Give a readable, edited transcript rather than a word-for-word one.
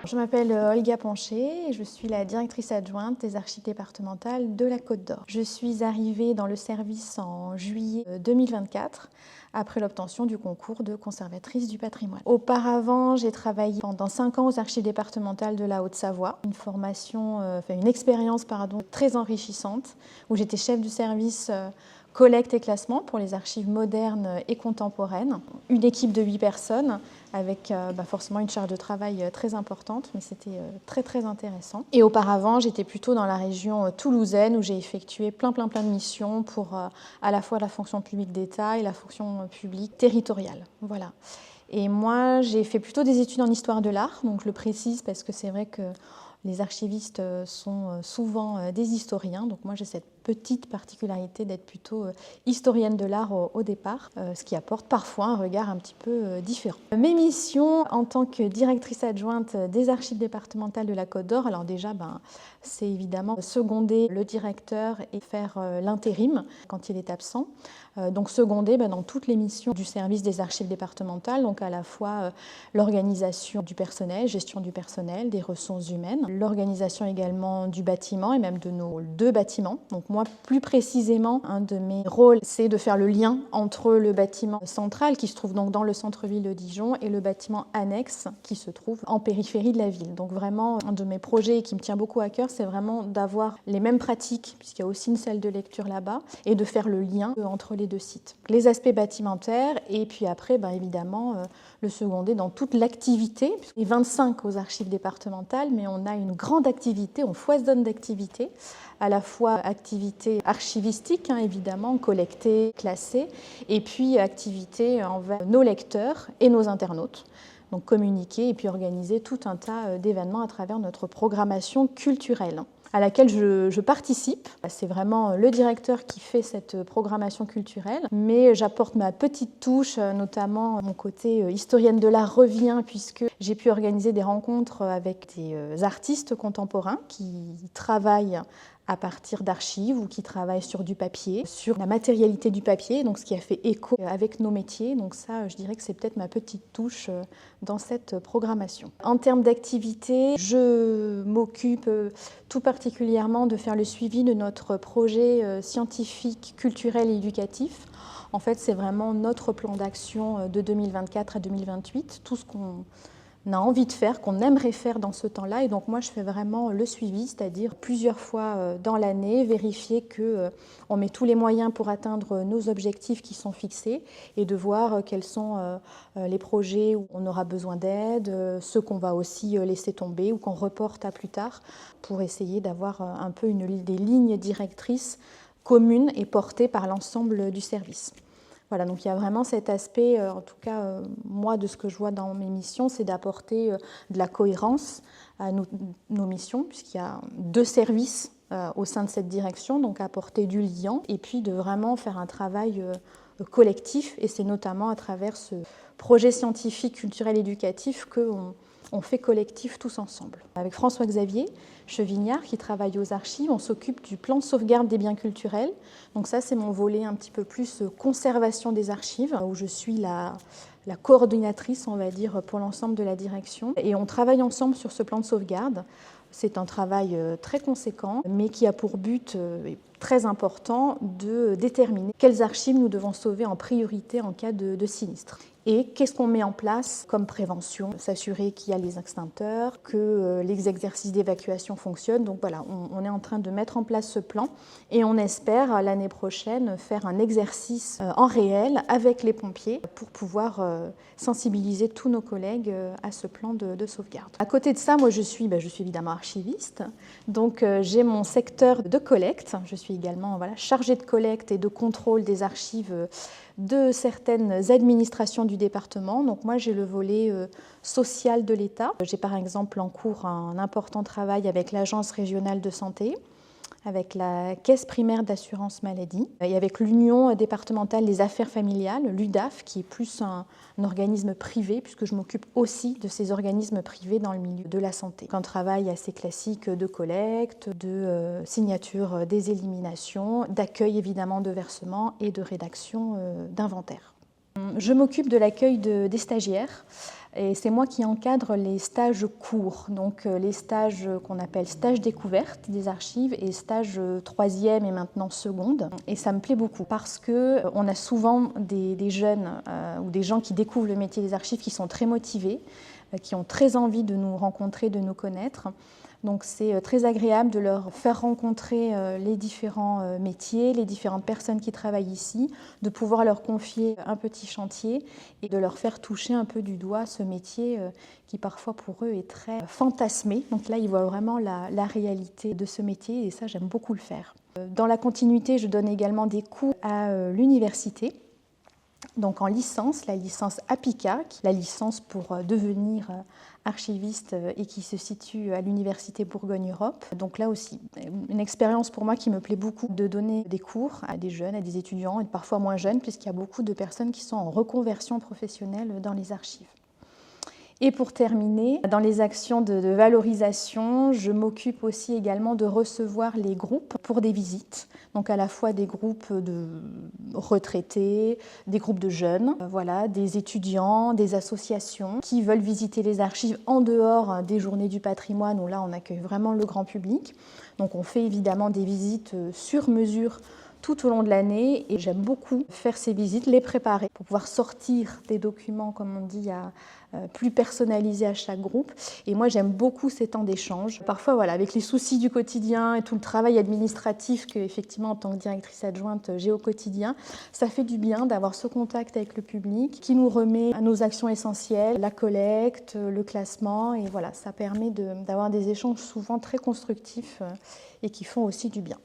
Je m'appelle Olga Poncher et je suis la directrice adjointe des archives départementales de la Côte d'Or. Je suis arrivée dans le service en juillet 2024 après l'obtention du concours de conservatrice du patrimoine. Auparavant, j'ai travaillé pendant 5 ans aux archives départementales de la Haute-Savoie, une expérience très enrichissante où j'étais chef du service collecte et classement pour les archives modernes et contemporaines. Une équipe de 8 personnes avec forcément une charge de travail très importante, mais c'était très intéressant. Et auparavant, j'étais plutôt dans la région toulousaine où j'ai effectué plein de missions pour à la fois la fonction publique d'État et la fonction publique territoriale. Voilà. Et moi, j'ai fait plutôt des études en histoire de l'art, donc je le précise parce que c'est vrai que les archivistes sont souvent des historiens, donc moi j'ai cette petite particularité d'être plutôt historienne de l'art au départ, ce qui apporte parfois un regard un petit peu différent. Mes missions en tant que directrice adjointe des archives départementales de la Côte d'Or, alors déjà c'est évidemment seconder le directeur et faire l'intérim quand il est absent. Donc seconder dans toutes les missions du service des archives départementales, donc à la fois l'organisation du personnel, gestion du personnel, des ressources humaines, l'organisation également du bâtiment et même de nos 2 bâtiments. Donc moi, plus précisément, un de mes rôles, c'est de faire le lien entre le bâtiment central qui se trouve donc dans le centre-ville de Dijon et le bâtiment annexe qui se trouve en périphérie de la ville. Donc vraiment, un de mes projets qui me tient beaucoup à cœur, c'est vraiment d'avoir les mêmes pratiques, puisqu'il y a aussi une salle de lecture là-bas, et de faire le lien entre les 2 sites. Les aspects bâtimentaires et puis après, évidemment, le seconder dans toute l'activité. Il y a 25 aux archives départementales, mais on a une grande activité, on foisonne d'activités, à la fois activité archivistique, évidemment, collectée, classée, et puis activité envers nos lecteurs et nos internautes. Donc communiquer et puis organiser tout un tas d'événements à travers notre programmation culturelle à laquelle je participe. C'est vraiment le directeur qui fait cette programmation culturelle, mais j'apporte ma petite touche, notamment mon côté historienne de l'art revient, puisque j'ai pu organiser des rencontres avec des artistes contemporains qui travaillent à partir d'archives ou qui travaillent sur du papier, sur la matérialité du papier, donc ce qui a fait écho avec nos métiers. Donc ça, je dirais que c'est peut-être ma petite touche dans cette programmation. En termes d'activité, je m'occupe tout particulièrement de faire le suivi de notre projet scientifique, culturel et éducatif. En fait, c'est vraiment notre plan d'action de 2024 à 2028, tout ce qu'on a envie de faire, qu'on aimerait faire dans ce temps-là. Et donc moi, je fais vraiment le suivi, c'est-à-dire plusieurs fois dans l'année, vérifier qu'on met tous les moyens pour atteindre nos objectifs qui sont fixés et de voir quels sont les projets où on aura besoin d'aide, ceux qu'on va aussi laisser tomber ou qu'on reporte à plus tard pour essayer d'avoir un peu des lignes directrices communes et portées par l'ensemble du service. Voilà, donc il y a vraiment cet aspect, en tout cas, moi, de ce que je vois dans mes missions, c'est d'apporter de la cohérence à nos missions, puisqu'il y a 2 services au sein de cette direction, donc apporter du lien, et puis de vraiment faire un travail collectif, et c'est notamment à travers ce projet scientifique, culturel, éducatif qu'on fait collectif tous ensemble. Avec François-Xavier Chevignard qui travaille aux archives, on s'occupe du plan de sauvegarde des biens culturels. Donc ça, c'est mon volet un petit peu plus conservation des archives, où je suis la coordinatrice, on va dire, pour l'ensemble de la direction. Et on travaille ensemble sur ce plan de sauvegarde. C'est un travail très conséquent, mais qui a pour but très important de déterminer quelles archives nous devons sauver en priorité en cas de sinistre. Et qu'est-ce qu'on met en place comme prévention? S'assurer qu'il y a les extincteurs, que les exercices d'évacuation fonctionnent. Donc voilà, on est en train de mettre en place ce plan et on espère l'année prochaine faire un exercice en réel avec les pompiers pour pouvoir sensibiliser tous nos collègues à ce plan de sauvegarde. À côté de ça, moi je suis évidemment archiviste, donc j'ai mon secteur de collecte. Je suis également chargée de collecte et de contrôle des archives de certaines administrations du département. Donc moi, j'ai le volet social de l'État. J'ai par exemple en cours un important travail avec l'Agence régionale de santé, avec la Caisse primaire d'assurance maladie et avec l'Union départementale des affaires familiales, l'UDAF, qui est plus un organisme privé, puisque je m'occupe aussi de ces organismes privés dans le milieu de la santé. Un travail assez classique de collecte, de signature des éliminations, d'accueil évidemment de versements et de rédaction d'inventaire. Je m'occupe de l'accueil des stagiaires. Et c'est moi qui encadre les stages courts, donc les stages qu'on appelle stages découverte des archives et stages troisième et maintenant seconde. Et ça me plaît beaucoup parce qu'on a souvent des jeunes ou des gens qui découvrent le métier des archives qui sont très motivés, qui ont très envie de nous rencontrer, de nous connaître. Donc c'est très agréable de leur faire rencontrer les différents métiers, les différentes personnes qui travaillent ici, de pouvoir leur confier un petit chantier et de leur faire toucher un peu du doigt ce métier qui parfois pour eux est très fantasmé. Donc là, ils voient vraiment la réalité de ce métier et ça, j'aime beaucoup le faire. Dans la continuité, je donne également des cours à l'université. Donc en licence, la licence APICA, la licence pour devenir archiviste et qui se situe à l'Université Bourgogne-Europe. Donc là aussi, une expérience pour moi qui me plaît beaucoup de donner des cours à des jeunes, à des étudiants et parfois moins jeunes puisqu'il y a beaucoup de personnes qui sont en reconversion professionnelle dans les archives. Et pour terminer, dans les actions de valorisation, je m'occupe aussi également de recevoir les groupes pour des visites. Donc à la fois des groupes de retraités, des groupes de jeunes, voilà, des étudiants, des associations qui veulent visiter les archives en dehors des journées du patrimoine où là on accueille vraiment le grand public. Donc on fait évidemment des visites sur mesure tout au long de l'année et j'aime beaucoup faire ces visites, les préparer pour pouvoir sortir des documents, comme on dit, plus personnalisés à chaque groupe. Et moi, j'aime beaucoup ces temps d'échange. Parfois, voilà, avec les soucis du quotidien et tout le travail administratif que, effectivement, en tant que directrice adjointe, j'ai au quotidien, ça fait du bien d'avoir ce contact avec le public qui nous remet à nos actions essentielles, la collecte, le classement. Et voilà, ça permet d'avoir des échanges souvent très constructifs et qui font aussi du bien.